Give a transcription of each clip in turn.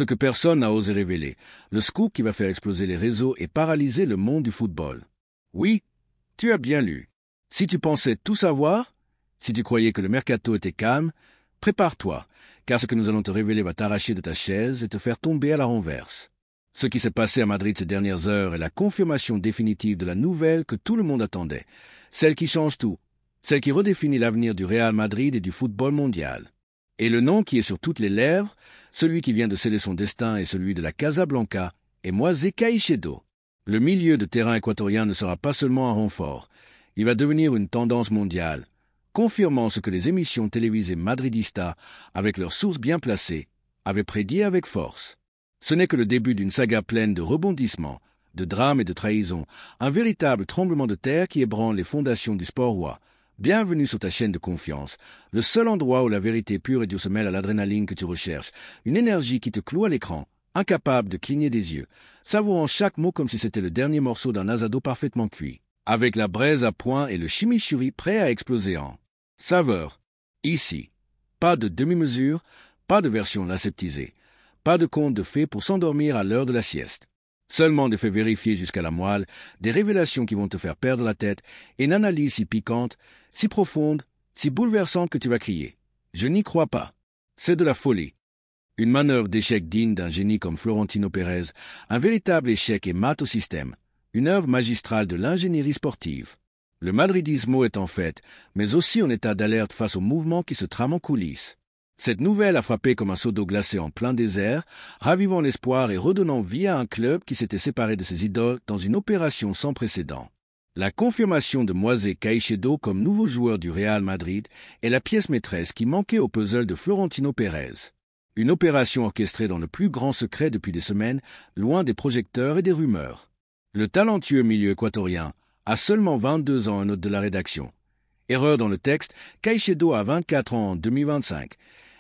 Ce que personne n'a osé révéler, le scoop qui va faire exploser les réseaux et paralyser le monde du football. Oui, tu as bien lu. Si tu pensais tout savoir, si tu croyais que le mercato était calme, prépare-toi, car ce que nous allons te révéler va t'arracher de ta chaise et te faire tomber à la renverse. Ce qui s'est passé à Madrid ces dernières heures est la confirmation définitive de la nouvelle que tout le monde attendait, celle qui change tout, celle qui redéfinit l'avenir du Real Madrid et du football mondial. Et le nom qui est sur toutes les lèvres, celui qui vient de sceller son destin est celui de la Casablanca, est Moisé Caicedo. Le milieu de terrain équatorien ne sera pas seulement un renfort, il va devenir une tendance mondiale, confirmant ce que les émissions télévisées madridistas, avec leurs sources bien placées, avaient prédit avec force. Ce n'est que le début d'une saga pleine de rebondissements, de drames et de trahisons, un véritable tremblement de terre qui ébranle les fondations du sport roi. Bienvenue sur ta chaîne de confiance, le seul endroit où la vérité pure et dure se mêle à l'adrénaline que tu recherches, une énergie qui te cloue à l'écran, incapable de cligner des yeux, savourant chaque mot comme si c'était le dernier morceau d'un asado parfaitement cuit, avec la braise à point et le chimichurri prêt à exploser en saveur. Ici, pas de demi-mesure, pas de version aseptisée, pas de conte de fées pour s'endormir à l'heure de la sieste. Seulement des faits vérifiés jusqu'à la moelle, des révélations qui vont te faire perdre la tête, et une analyse si piquante, si profonde, si bouleversante que tu vas crier. Je n'y crois pas. C'est de la folie. Une manœuvre d'échec digne d'un génie comme Florentino Pérez, un véritable échec et mat au système, une œuvre magistrale de l'ingénierie sportive. Le madridismo est en fête, mais aussi en état d'alerte face au mouvement qui se trame en coulisses. Cette nouvelle a frappé comme un seau d'eau glacée en plein désert, ravivant l'espoir et redonnant vie à un club qui s'était séparé de ses idoles dans une opération sans précédent. La confirmation de Moisé Caicedo comme nouveau joueur du Real Madrid est la pièce maîtresse qui manquait au puzzle de Florentino Pérez. Une opération orchestrée dans le plus grand secret depuis des semaines, loin des projecteurs et des rumeurs. Le talentueux milieu équatorien a seulement 22 ans, un note de la rédaction. Erreur dans le texte, Caicedo a 24 ans en 2025.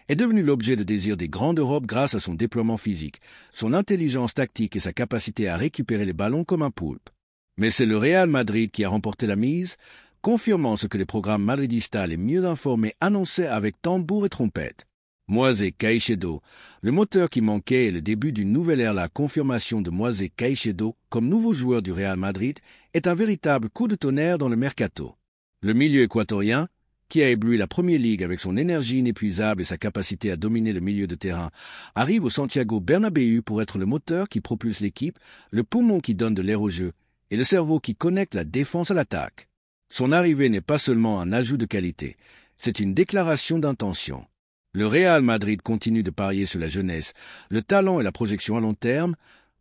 Est devenu l'objet de désir des grands d'Europe grâce à son déploiement physique, son intelligence tactique et sa capacité à récupérer les ballons comme un poulpe. Mais c'est le Real Madrid qui a remporté la mise, confirmant ce que les programmes madridistas les mieux informés annonçaient avec tambour et trompette. Moisé Caicedo, le moteur qui manquait et le début d'une nouvelle ère. La confirmation de Moisé Caicedo comme nouveau joueur du Real Madrid est un véritable coup de tonnerre dans le mercato. Le milieu équatorien, qui a ébloui la Premier League avec son énergie inépuisable et sa capacité à dominer le milieu de terrain, arrive au Santiago Bernabéu pour être le moteur qui propulse l'équipe, le poumon qui donne de l'air au jeu et le cerveau qui connecte la défense à l'attaque. Son arrivée n'est pas seulement un ajout de qualité, c'est une déclaration d'intention. Le Real Madrid continue de parier sur la jeunesse, le talent et la projection à long terme,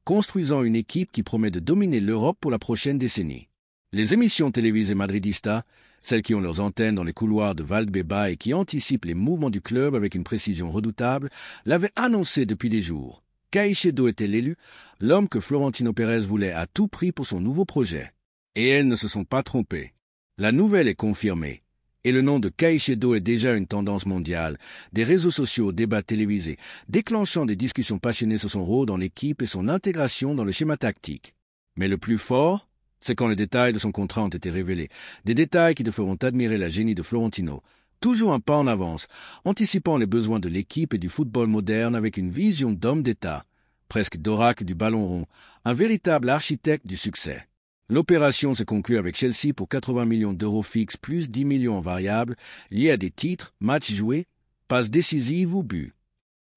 construisant une équipe qui promet de dominer l'Europe pour la prochaine décennie. Les émissions télévisées madridistas, celles qui ont leurs antennes dans les couloirs de Valdebebas et qui anticipent les mouvements du club avec une précision redoutable, l'avaient annoncé depuis des jours. Caicedo était l'élu, l'homme que Florentino Pérez voulait à tout prix pour son nouveau projet. Et elles ne se sont pas trompées. La nouvelle est confirmée. Et le nom de Caicedo est déjà une tendance mondiale, des réseaux sociaux aux débats télévisés, déclenchant des discussions passionnées sur son rôle dans l'équipe et son intégration dans le schéma tactique. Mais le plus fort, c'est quand les détails de son contrat ont été révélés, des détails qui te feront admirer la génie de Florentino, toujours un pas en avance, anticipant les besoins de l'équipe et du football moderne avec une vision d'homme d'État, presque d'oracle du ballon rond, un véritable architecte du succès. L'opération s'est conclue avec Chelsea pour 80 millions d'euros fixes plus 10 millions en variables, liés à des titres, matchs joués, passes décisives ou buts.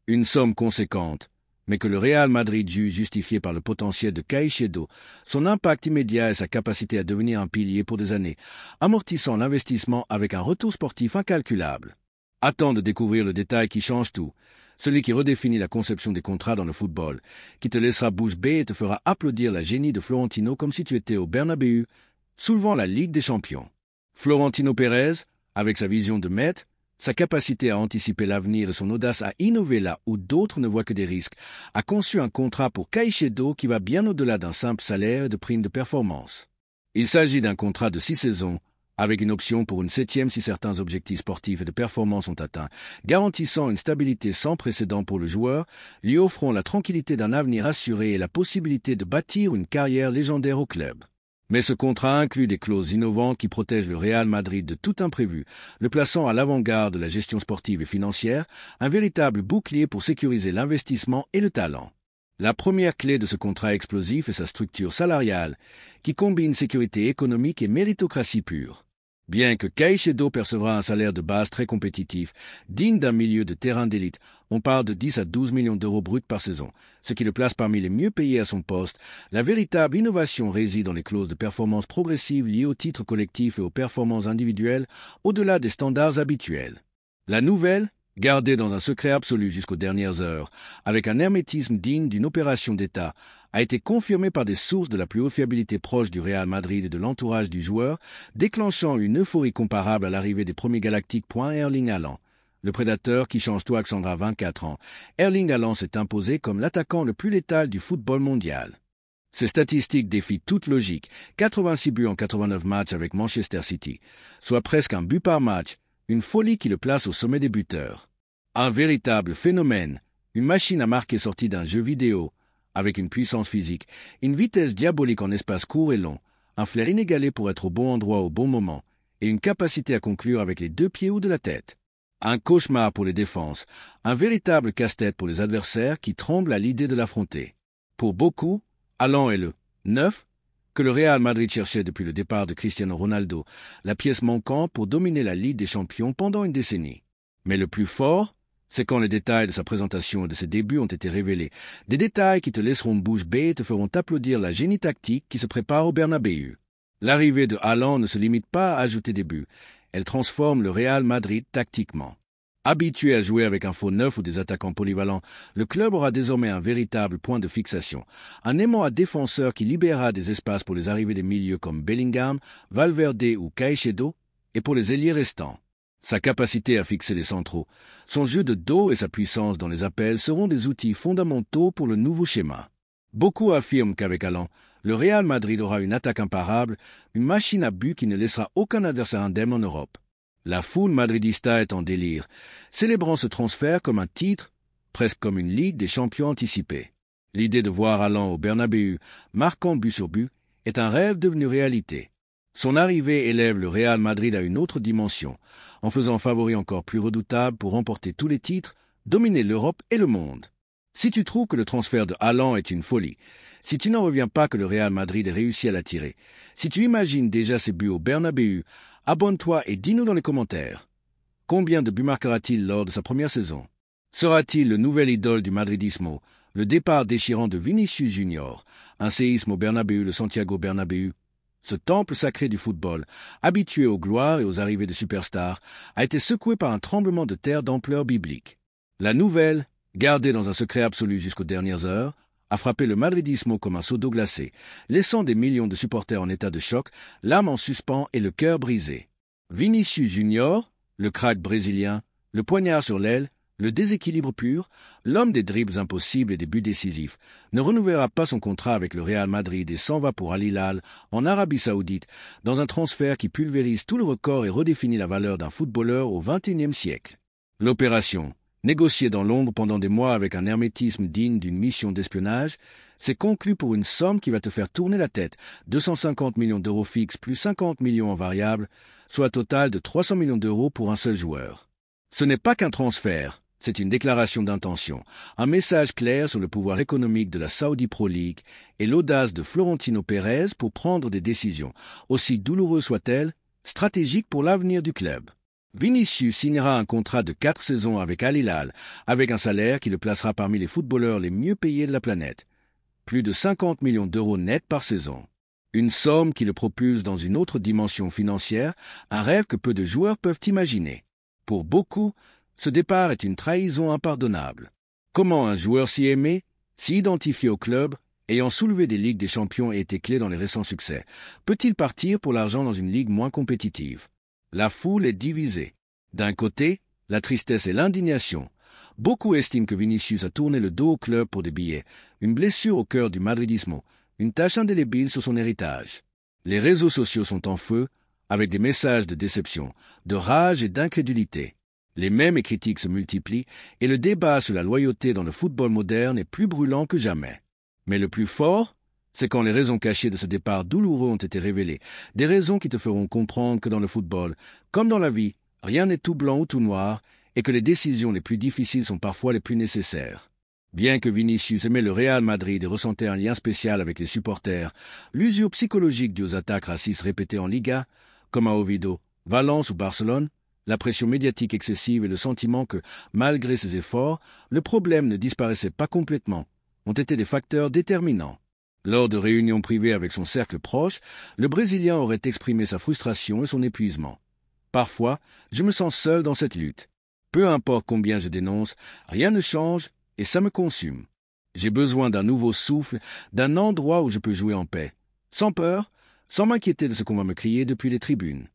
Une somme conséquente, mais que le Real Madrid juge justifiée par le potentiel de Caicedo, son impact immédiat et sa capacité à devenir un pilier pour des années, amortissant l'investissement avec un retour sportif incalculable. Attends de découvrir le détail qui change tout, celui qui redéfinit la conception des contrats dans le football, qui te laissera bouche bée et te fera applaudir la génie de Florentino comme si tu étais au Bernabéu, soulevant la Ligue des Champions. Florentino Pérez, avec sa vision de maître, sa capacité à anticiper l'avenir et son audace à innover là où d'autres ne voient que des risques, a conçu un contrat pour Caicedo qui va bien au-delà d'un simple salaire et de primes de performance. Il s'agit d'un contrat de 6 saisons, avec une option pour une 7e si certains objectifs sportifs et de performance sont atteints, garantissant une stabilité sans précédent pour le joueur, lui offrant la tranquillité d'un avenir assuré et la possibilité de bâtir une carrière légendaire au club. Mais ce contrat inclut des clauses innovantes qui protègent le Real Madrid de tout imprévu, le plaçant à l'avant-garde de la gestion sportive et financière, un véritable bouclier pour sécuriser l'investissement et le talent. La première clé de ce contrat explosif est sa structure salariale, qui combine sécurité économique et méritocratie pure. Bien que Caicedo percevra un salaire de base très compétitif, digne d'un milieu de terrain d'élite, on parle de 10 à 12 millions d'euros bruts par saison, ce qui le place parmi les mieux payés à son poste, la véritable innovation réside dans les clauses de performance progressive liées aux titres collectifs et aux performances individuelles, au-delà des standards habituels. La nouvelle, gardée dans un secret absolu jusqu'aux dernières heures, avec un hermétisme digne d'une opération d'État, a été confirmée par des sources de la plus haute fiabilité proche du Real Madrid et de l'entourage du joueur, déclenchant une euphorie comparable à l'arrivée des premiers galactiques. Erling Haaland. Le prédateur qui change tout accendra 24 ans. Erling Haaland s'est imposé comme l'attaquant le plus létal du football mondial. Ces statistiques défient toute logique. 86 buts en 89 matchs avec Manchester City, soit presque un but par match, une folie qui le place au sommet des buteurs. Un véritable phénomène, une machine à marquer sortie d'un jeu vidéo, avec une puissance physique, une vitesse diabolique en espace court et long, un flair inégalé pour être au bon endroit au bon moment, et une capacité à conclure avec les 2 pieds ou de la tête. Un cauchemar pour les défenses, un véritable casse-tête pour les adversaires qui tremblent à l'idée de l'affronter. Pour beaucoup, Haaland est le 9 que le Real Madrid cherchait depuis le départ de Cristiano Ronaldo, la pièce manquante pour dominer la Ligue des Champions pendant une décennie. Mais le plus fort, c'est quand les détails de sa présentation et de ses débuts ont été révélés, des détails qui te laisseront bouche bée et te feront applaudir la génie tactique qui se prépare au Bernabéu. L'arrivée de Haaland ne se limite pas à ajouter des buts, elle transforme le Real Madrid tactiquement. Habitué à jouer avec un faux neuf ou des attaquants polyvalents, le club aura désormais un véritable point de fixation, un aimant à défenseur qui libérera des espaces pour les arrivées des milieux comme Bellingham, Valverde ou Caicedo, et pour les ailiers restants. Sa capacité à fixer les centraux, son jeu de dos et sa puissance dans les appels seront des outils fondamentaux pour le nouveau schéma. Beaucoup affirment qu'avec Haaland, le Real Madrid aura une attaque imparable, une machine à but qui ne laissera aucun adversaire indemne en Europe. La foule madridista est en délire, célébrant ce transfert comme un titre, presque comme une Ligue des champions anticipée. L'idée de voir Haaland au Bernabéu, marquant but sur but, est un rêve devenu réalité. Son arrivée élève le Real Madrid à une autre dimension, en faisant favori encore plus redoutable pour remporter tous les titres, dominer l'Europe et le monde. Si tu trouves que le transfert de Haaland est une folie, si tu n'en reviens pas que le Real Madrid ait réussi à l'attirer, si tu imagines déjà ses buts au Bernabéu, abonne-toi et dis-nous dans les commentaires. Combien de buts marquera-t-il lors de sa première saison? Sera-t-il le nouvel idole du madridismo, le départ déchirant de Vinicius Junior, un séisme au Bernabéu, le Santiago Bernabéu? Ce temple sacré du football, habitué aux gloires et aux arrivées de superstars, a été secoué par un tremblement de terre d'ampleur biblique. La nouvelle, gardée dans un secret absolu jusqu'aux dernières heures, a frappé le madridismo comme un seau d'eau glacée, laissant des millions de supporters en état de choc, l'âme en suspens et le cœur brisé. Vinicius Junior, le crack brésilien, le poignard sur l'aile, le déséquilibre pur, l'homme des dribbles impossibles et des buts décisifs, ne renouvellera pas son contrat avec le Real Madrid et s'en va pour Al Hilal, en Arabie Saoudite, dans un transfert qui pulvérise tout le record et redéfinit la valeur d'un footballeur au XXIe siècle. L'opération, négociée dans l'ombre pendant des mois avec un hermétisme digne d'une mission d'espionnage, s'est conclue pour une somme qui va te faire tourner la tête, 250 millions d'euros fixes plus 50 millions en variables, soit un total de 300 millions d'euros pour un seul joueur. Ce n'est pas qu'un transfert, c'est une déclaration d'intention, un message clair sur le pouvoir économique de la Saudi Pro League et l'audace de Florentino Pérez pour prendre des décisions, aussi douloureuses soient-elles, stratégiques pour l'avenir du club. Vinicius signera un contrat de 4 saisons avec Al Hilal, avec un salaire qui le placera parmi les footballeurs les mieux payés de la planète. Plus de 50 millions d'euros nets par saison. Une somme qui le propulse dans une autre dimension financière, un rêve que peu de joueurs peuvent imaginer. Pour beaucoup, ce départ est une trahison impardonnable. Comment un joueur si aimé, si identifié au club, ayant soulevé des Ligues des Champions et été clé dans les récents succès, peut-il partir pour l'argent dans une ligue moins compétitive? La foule est divisée. D'un côté, la tristesse et l'indignation. Beaucoup estiment que Vinicius a tourné le dos au club pour des billets, une blessure au cœur du madridismo, une tache indélébile sur son héritage. Les réseaux sociaux sont en feu, avec des messages de déception, de rage et d'incrédulité. Les mèmes et critiques se multiplient, et le débat sur la loyauté dans le football moderne est plus brûlant que jamais. Mais le plus fort, C'est quand les raisons cachées de ce départ douloureux ont été révélées, des raisons qui te feront comprendre que dans le football, comme dans la vie, rien n'est tout blanc ou tout noir, et que les décisions les plus difficiles sont parfois les plus nécessaires. Bien que Vinicius aimait le Real Madrid et ressentait un lien spécial avec les supporters, l'usure psychologique due aux attaques racistes répétées en Liga, comme à Oviedo, Valence ou Barcelone, la pression médiatique excessive et le sentiment que, malgré ses efforts, le problème ne disparaissait pas complètement, ont été des facteurs déterminants. Lors de réunions privées avec son cercle proche, le Brésilien aurait exprimé sa frustration et son épuisement. Parfois, je me sens seul dans cette lutte. Peu importe combien je dénonce, rien ne change et ça me consume. J'ai besoin d'un nouveau souffle, d'un endroit où je peux jouer en paix, sans peur, sans m'inquiéter de ce qu'on va me crier depuis les tribunes.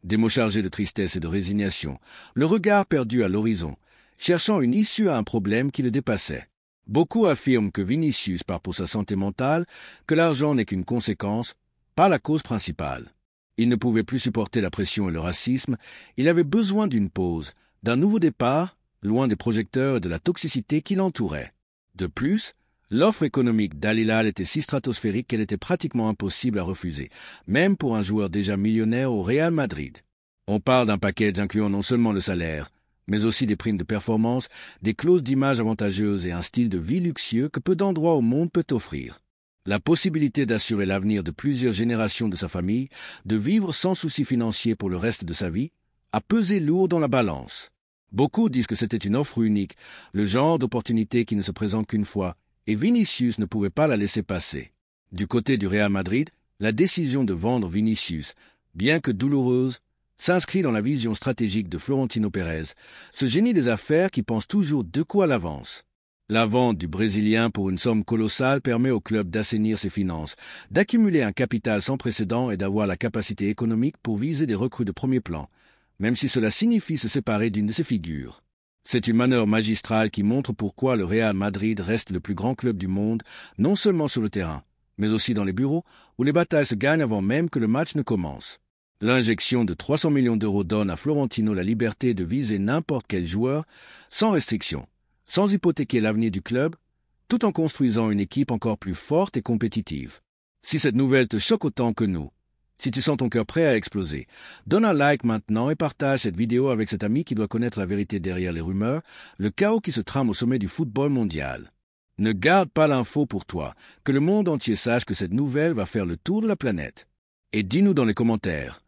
Des mots chargés de tristesse et de résignation, le regard perdu à l'horizon, cherchant une issue à un problème qui le dépassait. Beaucoup affirment que Vinicius part pour sa santé mentale, que l'argent n'est qu'une conséquence, pas la cause principale. Il ne pouvait plus supporter la pression et le racisme, il avait besoin d'une pause, d'un nouveau départ, loin des projecteurs et de la toxicité qui l'entourait. De plus, l'offre économique d'Al Hilal était si stratosphérique qu'elle était pratiquement impossible à refuser, même pour un joueur déjà millionnaire au Real Madrid. On parle d'un package incluant non seulement le salaire, mais aussi des primes de performance, des clauses d'image avantageuses et un style de vie luxueux que peu d'endroits au monde peut offrir. La possibilité d'assurer l'avenir de plusieurs générations de sa famille, de vivre sans souci financier pour le reste de sa vie, a pesé lourd dans la balance. Beaucoup disent que c'était une offre unique, le genre d'opportunité qui ne se présente qu'une fois, et Vinicius ne pouvait pas la laisser passer. Du côté du Real Madrid, la décision de vendre Vinicius, bien que douloureuse, s'inscrit dans la vision stratégique de Florentino Pérez, ce génie des affaires qui pense toujours 2 coups à l'avance. La vente du Brésilien pour une somme colossale permet au club d'assainir ses finances, d'accumuler un capital sans précédent et d'avoir la capacité économique pour viser des recrues de premier plan, même si cela signifie se séparer d'une de ses figures. C'est une manœuvre magistrale qui montre pourquoi le Real Madrid reste le plus grand club du monde, non seulement sur le terrain, mais aussi dans les bureaux, où les batailles se gagnent avant même que le match ne commence. L'injection de 300 millions d'euros donne à Florentino la liberté de viser n'importe quel joueur, sans restriction, sans hypothéquer l'avenir du club, tout en construisant une équipe encore plus forte et compétitive. Si cette nouvelle te choque autant que nous, si tu sens ton cœur prêt à exploser, donne un like maintenant et partage cette vidéo avec cet ami qui doit connaître la vérité derrière les rumeurs, le chaos qui se trame au sommet du football mondial. Ne garde pas l'info pour toi, que le monde entier sache que cette nouvelle va faire le tour de la planète. Et dis-nous dans les commentaires,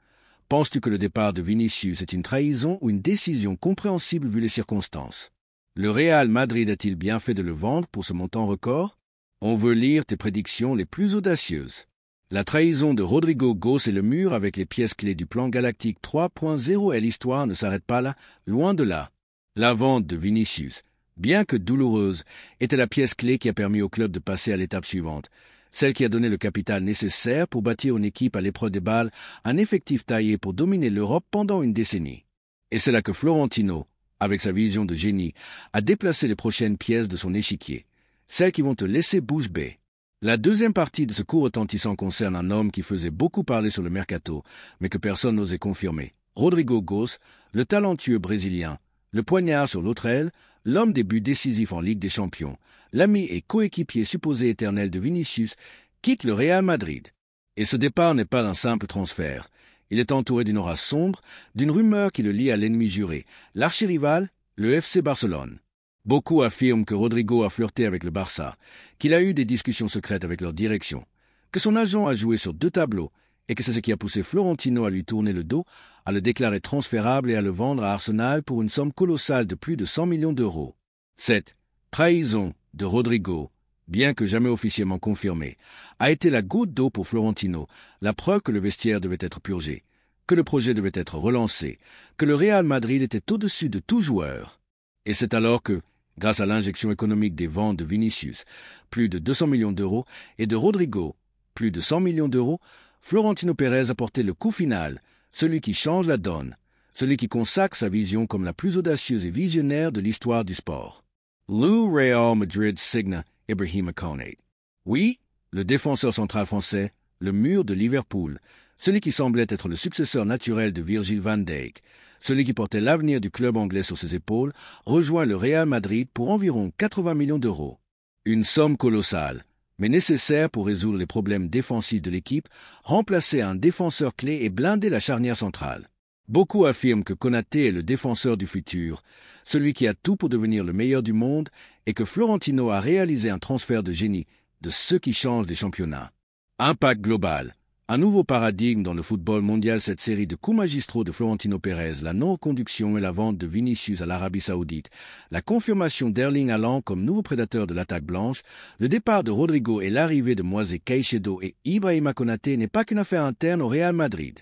penses-tu que le départ de Vinicius est une trahison ou une décision compréhensible vu les circonstances? Le Real Madrid a-t-il bien fait de le vendre pour ce montant record? On veut lire tes prédictions les plus audacieuses. La trahison de Rodrigo Góes et le mur avec les pièces clés du plan galactique 3.0 et l'histoire ne s'arrête pas là, loin de là. La vente de Vinicius, bien que douloureuse, était la pièce clé qui a permis au club de passer à l'étape suivante, celle qui a donné le capital nécessaire pour bâtir une équipe à l'épreuve des balles, un effectif taillé pour dominer l'Europe pendant une décennie. Et c'est là que Florentino, avec sa vision de génie, a déplacé les prochaines pièces de son échiquier, celles qui vont te laisser bouche bée. La deuxième partie de ce coup retentissant concerne un homme qui faisait beaucoup parler sur le mercato, mais que personne n'osait confirmer. Rodrigo Góes, le talentueux Brésilien, le poignard sur l'autre aile, l'homme des buts décisifs en Ligue des Champions, l'ami et coéquipier supposé éternel de Vinicius, quitte le Real Madrid. Et ce départ n'est pas un simple transfert. Il est entouré d'une aura sombre, d'une rumeur qui le lie à l'ennemi juré, l'archirival, le FC Barcelone. Beaucoup affirment que Rodrigo a flirté avec le Barça, qu'il a eu des discussions secrètes avec leur direction, que son agent a joué sur 2 tableaux et que c'est ce qui a poussé Florentino à lui tourner le dos, à le déclarer transférable et à le vendre à Arsenal pour une somme colossale de plus de 100 millions d'euros. Cette trahison de Rodrigo, bien que jamais officiellement confirmée, a été la goutte d'eau pour Florentino, la preuve que le vestiaire devait être purgé, que le projet devait être relancé, que le Real Madrid était au-dessus de tout joueur. Et c'est alors que, grâce à l'injection économique des ventes de Vinicius, plus de 200 millions d'euros, et de Rodrigo, plus de 100 millions d'euros, Florentino Pérez a porté le coup final, celui qui change la donne, celui qui consacre sa vision comme la plus audacieuse et visionnaire de l'histoire du sport. Le Real Madrid signe Ibrahima Konaté. Oui, le défenseur central français, le mur de Liverpool, celui qui semblait être le successeur naturel de Virgil van Dijk, celui qui portait l'avenir du club anglais sur ses épaules, rejoint le Real Madrid pour environ 80 millions d'euros. Une somme colossale, mais nécessaire pour résoudre les problèmes défensifs de l'équipe, remplacer un défenseur clé et blinder la charnière centrale. Beaucoup affirment que Konaté est le défenseur du futur, celui qui a tout pour devenir le meilleur du monde, et que Florentino a réalisé un transfert de génie, de ce qui change les championnats. Impact global. Un nouveau paradigme dans le football mondial, cette série de coups magistraux de Florentino Pérez, la non-reconduction et la vente de Vinicius à l'Arabie Saoudite, la confirmation d'Erling Haaland comme nouveau prédateur de l'attaque blanche, le départ de Rodrigo et l'arrivée de Moisés Caicedo et Ibrahima Konaté n'est pas qu'une affaire interne au Real Madrid.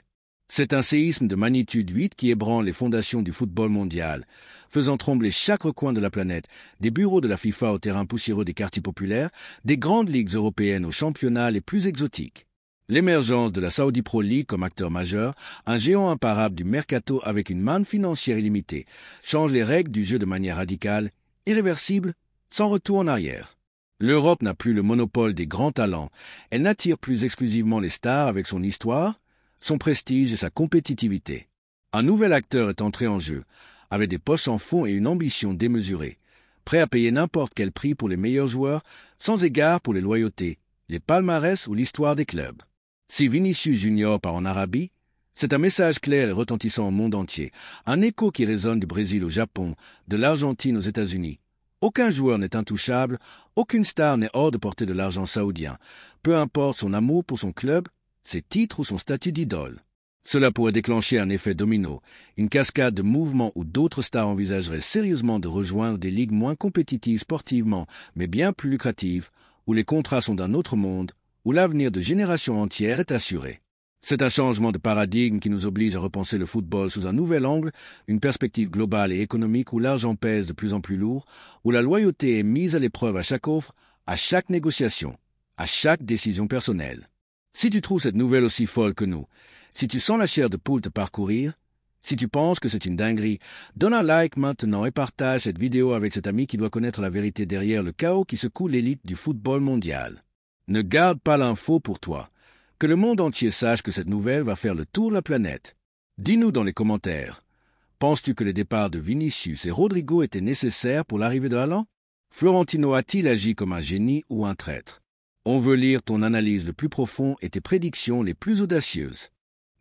C'est un séisme de magnitude 8 qui ébranle les fondations du football mondial, faisant trembler chaque recoin de la planète, des bureaux de la FIFA aux terrains poussiéreux des quartiers populaires, des grandes ligues européennes aux championnats les plus exotiques. L'émergence de la Saudi Pro League comme acteur majeur, un géant imparable du mercato avec une manne financière illimitée, change les règles du jeu de manière radicale, irréversible, sans retour en arrière. L'Europe n'a plus le monopole des grands talents, elle n'attire plus exclusivement les stars avec son histoire, son prestige et sa compétitivité. Un nouvel acteur est entré en jeu, avec des poches en fond et une ambition démesurée, prêt à payer n'importe quel prix pour les meilleurs joueurs, sans égard pour les loyautés, les palmarès ou l'histoire des clubs. Si Vinicius Junior part en Arabie, c'est un message clair et retentissant au monde entier, un écho qui résonne du Brésil au Japon, de l'Argentine aux États-Unis. Aucun joueur n'est intouchable, aucune star n'est hors de portée de l'argent saoudien, peu importe son amour pour son club, ses titres ou son statut d'idole. Cela pourrait déclencher un effet domino, une cascade de mouvements où d'autres stars envisageraient sérieusement de rejoindre des ligues moins compétitives sportivement, mais bien plus lucratives, où les contrats sont d'un autre monde, où l'avenir de générations entières est assuré. C'est un changement de paradigme qui nous oblige à repenser le football sous un nouvel angle, une perspective globale et économique où l'argent pèse de plus en plus lourd, où la loyauté est mise à l'épreuve à chaque offre, à chaque négociation, à chaque décision personnelle. Si tu trouves cette nouvelle aussi folle que nous, si tu sens la chair de poule te parcourir, si tu penses que c'est une dinguerie, donne un like maintenant et partage cette vidéo avec cet ami qui doit connaître la vérité derrière le chaos qui secoue l'élite du football mondial. Ne garde pas l'info pour toi. Que le monde entier sache que cette nouvelle va faire le tour de la planète. Dis-nous dans les commentaires. Penses-tu que les départs de Vinicius et Rodrigo étaient nécessaires pour l'arrivée de Haaland? Florentino a-t-il agi comme un génie ou un traître? On veut lire ton analyse le plus profond et tes prédictions les plus audacieuses.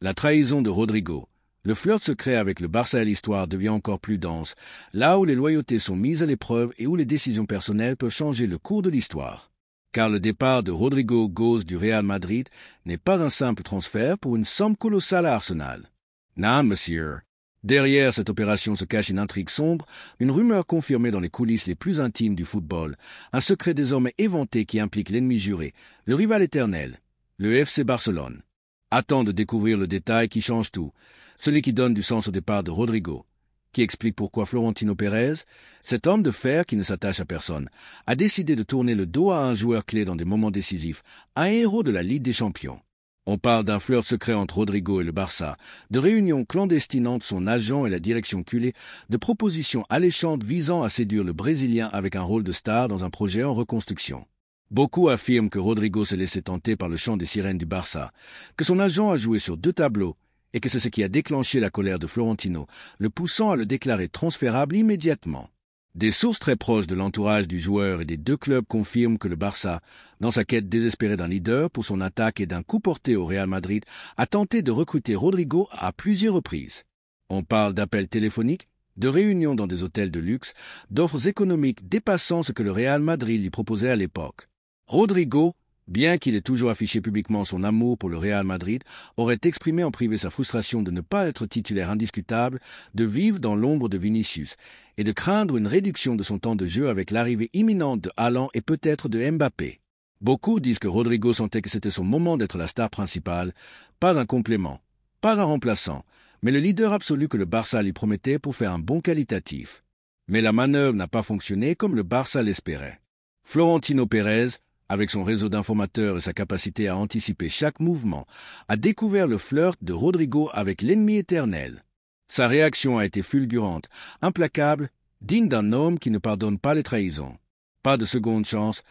La trahison de Rodrigo. Le flirt secret avec le Barça et l'histoire devient encore plus dense, là où les loyautés sont mises à l'épreuve et où les décisions personnelles peuvent changer le cours de l'histoire. Car le départ de Rodrigo Góes du Real Madrid n'est pas un simple transfert pour une somme colossale à Arsenal. Non, monsieur. Derrière cette opération se cache une intrigue sombre, une rumeur confirmée dans les coulisses les plus intimes du football, un secret désormais éventé qui implique l'ennemi juré, le rival éternel, le FC Barcelone. Attends de découvrir le détail qui change tout, celui qui donne du sens au départ de Rodrigo, qui explique pourquoi Florentino Pérez, cet homme de fer qui ne s'attache à personne, a décidé de tourner le dos à un joueur clé dans des moments décisifs, un héros de la Ligue des Champions. On parle d'un flirt secret entre Rodrigo et le Barça, de réunions clandestines entre son agent et la direction culée, de propositions alléchantes visant à séduire le Brésilien avec un rôle de star dans un projet en reconstruction. Beaucoup affirment que Rodrigo s'est laissé tenter par le chant des sirènes du Barça, que son agent a joué sur 2 tableaux, et que c'est ce qui a déclenché la colère de Florentino, le poussant à le déclarer transférable immédiatement. Des sources très proches de l'entourage du joueur et des 2 clubs confirment que le Barça, dans sa quête désespérée d'un leader pour son attaque et d'un coup porté au Real Madrid, a tenté de recruter Rodrigo à plusieurs reprises. On parle d'appels téléphoniques, de réunions dans des hôtels de luxe, d'offres économiques dépassant ce que le Real Madrid lui proposait à l'époque. Rodrigo, bien qu'il ait toujours affiché publiquement son amour pour le Real Madrid, aurait exprimé en privé sa frustration de ne pas être titulaire indiscutable, de vivre dans l'ombre de Vinicius, et de craindre une réduction de son temps de jeu avec l'arrivée imminente de Haaland et peut-être de Mbappé. Beaucoup disent que Rodrigo sentait que c'était son moment d'être la star principale, pas un complément, pas un remplaçant, mais le leader absolu que le Barça lui promettait pour faire un bond qualitatif. Mais la manœuvre n'a pas fonctionné comme le Barça l'espérait. Florentino Pérez, avec son réseau d'informateurs et sa capacité à anticiper chaque mouvement, a découvert le flirt de Rodrigo avec l'ennemi éternel. Sa réaction a été fulgurante, implacable, digne d'un homme qui ne pardonne pas les trahisons. Pas de seconde chance,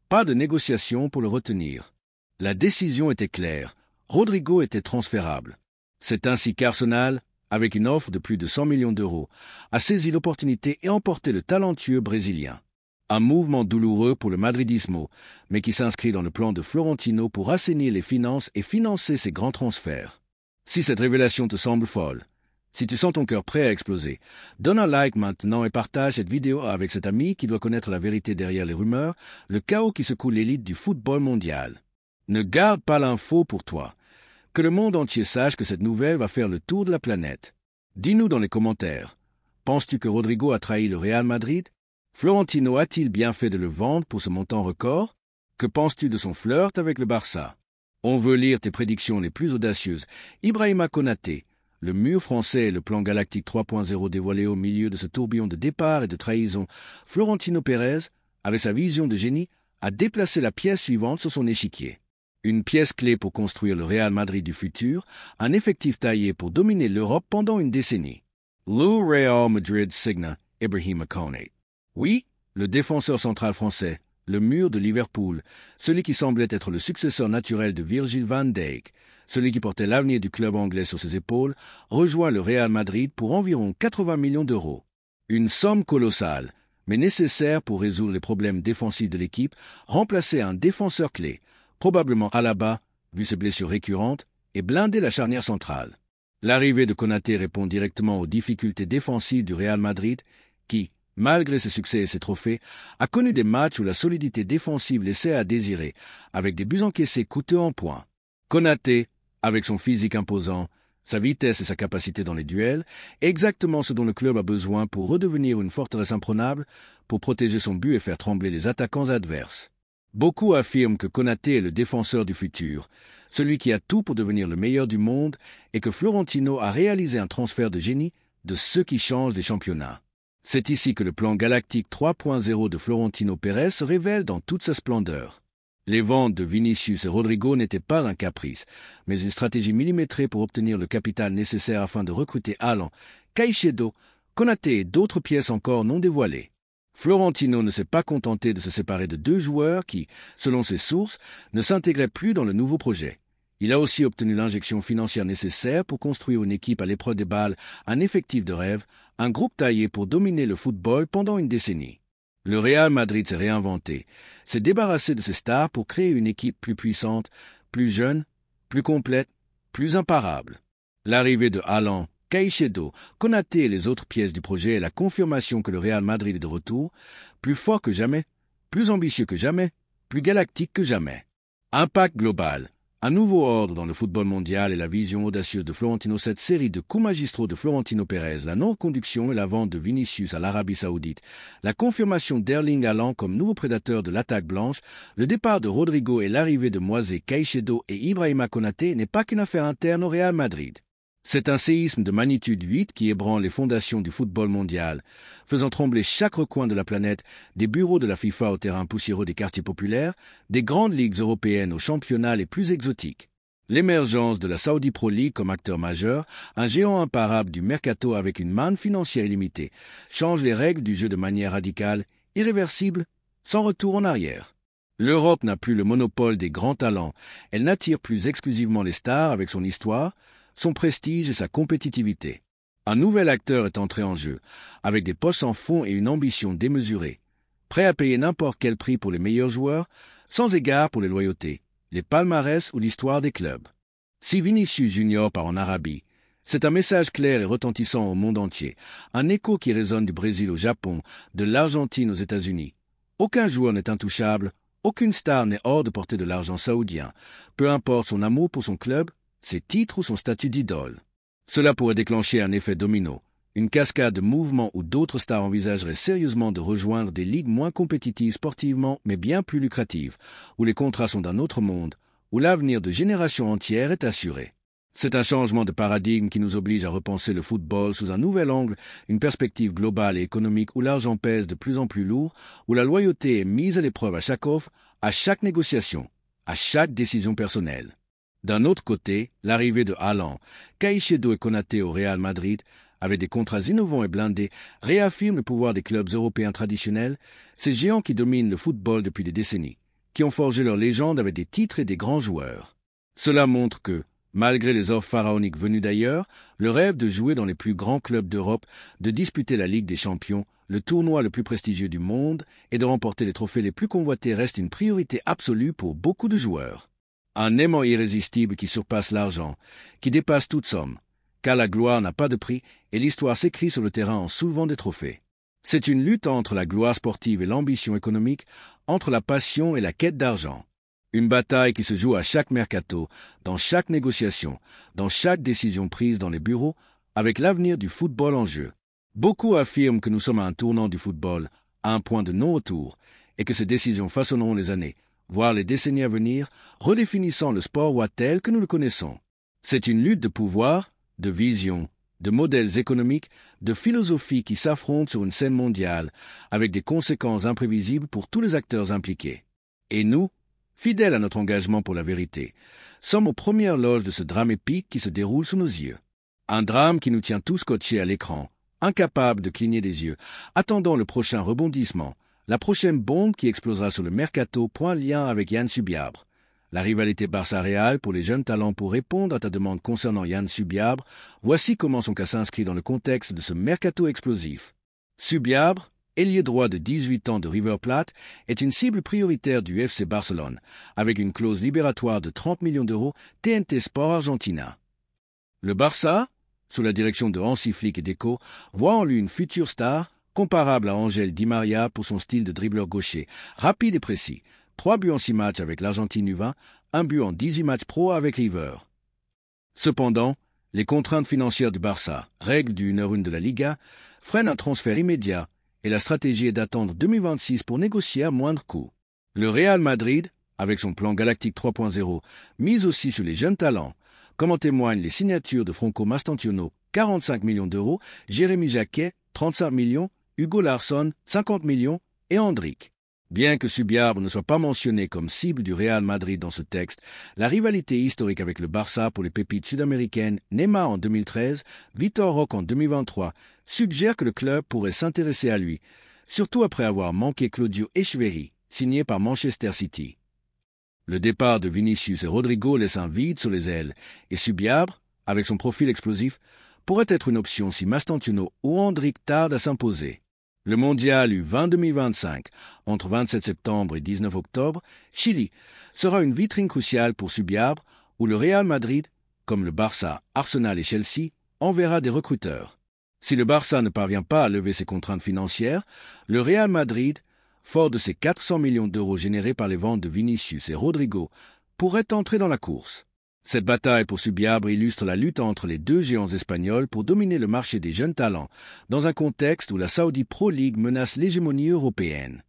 pas de négociation pour le retenir. La décision était claire, Rodrigo était transférable. C'est ainsi qu'Arsenal, avec une offre de plus de 100 millions d'euros, a saisi l'opportunité et emporté le talentueux Brésilien. Un mouvement douloureux pour le madridismo, mais qui s'inscrit dans le plan de Florentino pour assainir les finances et financer ses grands transferts. Si cette révélation te semble folle, si tu sens ton cœur prêt à exploser, donne un like maintenant et partage cette vidéo avec cet ami qui doit connaître la vérité derrière les rumeurs, le chaos qui secoue l'élite du football mondial. Ne garde pas l'info pour toi. Que le monde entier sache que cette nouvelle va faire le tour de la planète. Dis-nous dans les commentaires. Penses-tu que Rodrigo a trahi le Real Madrid? Florentino a-t-il bien fait de le vendre pour ce montant record? Que penses-tu de son flirt avec le Barça? On veut lire tes prédictions les plus audacieuses. Ibrahima Konaté, le mur français et le plan galactique 3.0 dévoilé au milieu de ce tourbillon de départ et de trahison. Florentino Pérez, avec sa vision de génie, a déplacé la pièce suivante sur son échiquier. Une pièce clé pour construire le Real Madrid du futur, un effectif taillé pour dominer l'Europe pendant une décennie. Le Real Madrid signa Ibrahima Konaté. Oui, le défenseur central français, le mur de Liverpool, celui qui semblait être le successeur naturel de Virgil van Dijk, celui qui portait l'avenir du club anglais sur ses épaules, rejoint le Real Madrid pour environ 80 millions d'euros. Une somme colossale, mais nécessaire pour résoudre les problèmes défensifs de l'équipe, remplacer un défenseur clé, probablement Alaba, vu ses blessures récurrentes, et blinder la charnière centrale. L'arrivée de Konaté répond directement aux difficultés défensives du Real Madrid, qui, malgré ses succès et ses trophées, a connu des matchs où la solidité défensive laissait à désirer, avec des buts encaissés coûteux en points. Konaté, avec son physique imposant, sa vitesse et sa capacité dans les duels, est exactement ce dont le club a besoin pour redevenir une forteresse imprenable, pour protéger son but et faire trembler les attaquants adverses. Beaucoup affirment que Konaté est le défenseur du futur, celui qui a tout pour devenir le meilleur du monde et que Florentino a réalisé un transfert de génie de ceux qui changent les championnats. C'est ici que le plan galactique 3.0 de Florentino Pérez se révèle dans toute sa splendeur. Les ventes de Vinicius et Rodrigo n'étaient pas un caprice, mais une stratégie millimétrée pour obtenir le capital nécessaire afin de recruter Haaland, Caicedo, Konaté et d'autres pièces encore non dévoilées. Florentino ne s'est pas contenté de se séparer de deux joueurs qui, selon ses sources, ne s'intégraient plus dans le nouveau projet. Il a aussi obtenu l'injection financière nécessaire pour construire une équipe à l'épreuve des balles, un effectif de rêve, un groupe taillé pour dominer le football pendant une décennie. Le Real Madrid s'est réinventé, s'est débarrassé de ses stars pour créer une équipe plus puissante, plus jeune, plus complète, plus imparable. L'arrivée de Haaland, Caicedo, Konaté et les autres pièces du projet est la confirmation que le Real Madrid est de retour, plus fort que jamais, plus ambitieux que jamais, plus galactique que jamais. Impact global. Un nouveau ordre dans le football mondial et la vision audacieuse de Florentino, cette série de coups magistraux de Florentino Pérez, la non-conduction et la vente de Vinicius à l'Arabie Saoudite, la confirmation d'Erling Haaland comme nouveau prédateur de l'attaque blanche, le départ de Rodrigo et l'arrivée de Moisés, Caicedo et Ibrahima Konaté n'est pas qu'une affaire interne au Real Madrid. C'est un séisme de magnitude 8 qui ébranle les fondations du football mondial, faisant trembler chaque recoin de la planète, des bureaux de la FIFA aux terrains poussiéreux des quartiers populaires, des grandes ligues européennes aux championnats les plus exotiques. L'émergence de la Saudi Pro League comme acteur majeur, un géant imparable du mercato avec une manne financière illimitée, change les règles du jeu de manière radicale, irréversible, sans retour en arrière. L'Europe n'a plus le monopole des grands talents, elle n'attire plus exclusivement les stars avec son histoire, son prestige et sa compétitivité. Un nouvel acteur est entré en jeu, avec des postes en fond et une ambition démesurée, prêt à payer n'importe quel prix pour les meilleurs joueurs, sans égard pour les loyautés, les palmarès ou l'histoire des clubs. Si Vinicius Junior part en Arabie, c'est un message clair et retentissant au monde entier, un écho qui résonne du Brésil au Japon, de l'Argentine aux États-Unis. Aucun joueur n'est intouchable, aucune star n'est hors de portée de l'argent saoudien, peu importe son amour pour son club, ses titres ou son statut d'idole. Cela pourrait déclencher un effet domino, une cascade de mouvements où d'autres stars envisageraient sérieusement de rejoindre des ligues moins compétitives sportivement mais bien plus lucratives, où les contrats sont d'un autre monde, où l'avenir de générations entières est assuré. C'est un changement de paradigme qui nous oblige à repenser le football sous un nouvel angle, une perspective globale et économique où l'argent pèse de plus en plus lourd, où la loyauté est mise à l'épreuve à chaque offre, à chaque négociation, à chaque décision personnelle. D'un autre côté, l'arrivée de Haaland, Caicedo et Konaté au Real Madrid, avec des contrats innovants et blindés, réaffirme le pouvoir des clubs européens traditionnels, ces géants qui dominent le football depuis des décennies, qui ont forgé leur légende avec des titres et des grands joueurs. Cela montre que, malgré les offres pharaoniques venues d'ailleurs, le rêve de jouer dans les plus grands clubs d'Europe, de disputer la Ligue des Champions, le tournoi le plus prestigieux du monde, et de remporter les trophées les plus convoités reste une priorité absolue pour beaucoup de joueurs. Un aimant irrésistible qui surpasse l'argent, qui dépasse toute somme, car la gloire n'a pas de prix et l'histoire s'écrit sur le terrain en soulevant des trophées. C'est une lutte entre la gloire sportive et l'ambition économique, entre la passion et la quête d'argent. Une bataille qui se joue à chaque mercato, dans chaque négociation, dans chaque décision prise dans les bureaux, avec l'avenir du football en jeu. Beaucoup affirment que nous sommes à un tournant du football, à un point de non-retour, et que ces décisions façonneront les années, voire les décennies à venir, redéfinissant le sport tel que nous le connaissons. C'est une lutte de pouvoir, de vision, de modèles économiques, de philosophie qui s'affrontent sur une scène mondiale, avec des conséquences imprévisibles pour tous les acteurs impliqués. Et nous, fidèles à notre engagement pour la vérité, sommes aux premières loges de ce drame épique qui se déroule sous nos yeux. Un drame qui nous tient tous scotchés à l'écran, incapables de cligner des yeux, attendant le prochain rebondissement, la prochaine bombe qui explosera sur le mercato, point lien avec Yann Subiabre. La rivalité Barça-Real pour les jeunes talents. Pour répondre à ta demande concernant Yann Subiabre, voici comment son cas s'inscrit dans le contexte de ce mercato explosif. Subiabre, ailier droit de 18 ans de River Plate, est une cible prioritaire du FC Barcelone, avec une clause libératoire de 30 millions d'euros TNT Sport Argentina. Le Barça, sous la direction de Hansi Flick et Deco, voit en lui une future star, comparable à Ángel Di María pour son style de dribbleur gaucher, rapide et précis. 3 buts en 6 matchs avec l'Argentine U20, 1 but en 18 matchs pro avec River. Cependant, les contraintes financières du Barça, règle du 1h1 de la Liga, freinent un transfert immédiat et la stratégie est d'attendre 2026 pour négocier à moindre coût. Le Real Madrid, avec son plan Galactique 3.0, mise aussi sur les jeunes talents, comme en témoignent les signatures de Franco Mastantuono, 45 millions d'euros, Jérémy Jacquet, 35 millions, Hugo Larsson, 50 millions et Endrick. Bien que Subiabre ne soit pas mentionné comme cible du Real Madrid dans ce texte, la rivalité historique avec le Barça pour les pépites sud-américaines, Neymar en 2013, Vitor Roque en 2023, suggère que le club pourrait s'intéresser à lui, surtout après avoir manqué Claudio Echeverri, signé par Manchester City. Le départ de Vinicius et Rodrigo laisse un vide sur les ailes, et Subiabre, avec son profil explosif, pourrait être une option si Mastantuono ou Endrick tardent à s'imposer. Le mondial U20 2025, entre 27 septembre et 19 octobre, Chili, sera une vitrine cruciale pour Subiabre, où le Real Madrid, comme le Barça, Arsenal et Chelsea, enverra des recruteurs. Si le Barça ne parvient pas à lever ses contraintes financières, le Real Madrid, fort de ses 400 millions d'euros générés par les ventes de Vinicius et Rodrigo, pourrait entrer dans la course. Cette bataille pour Subiabre illustre la lutte entre les deux géants espagnols pour dominer le marché des jeunes talents, dans un contexte où la Saudi Pro League menace l'hégémonie européenne.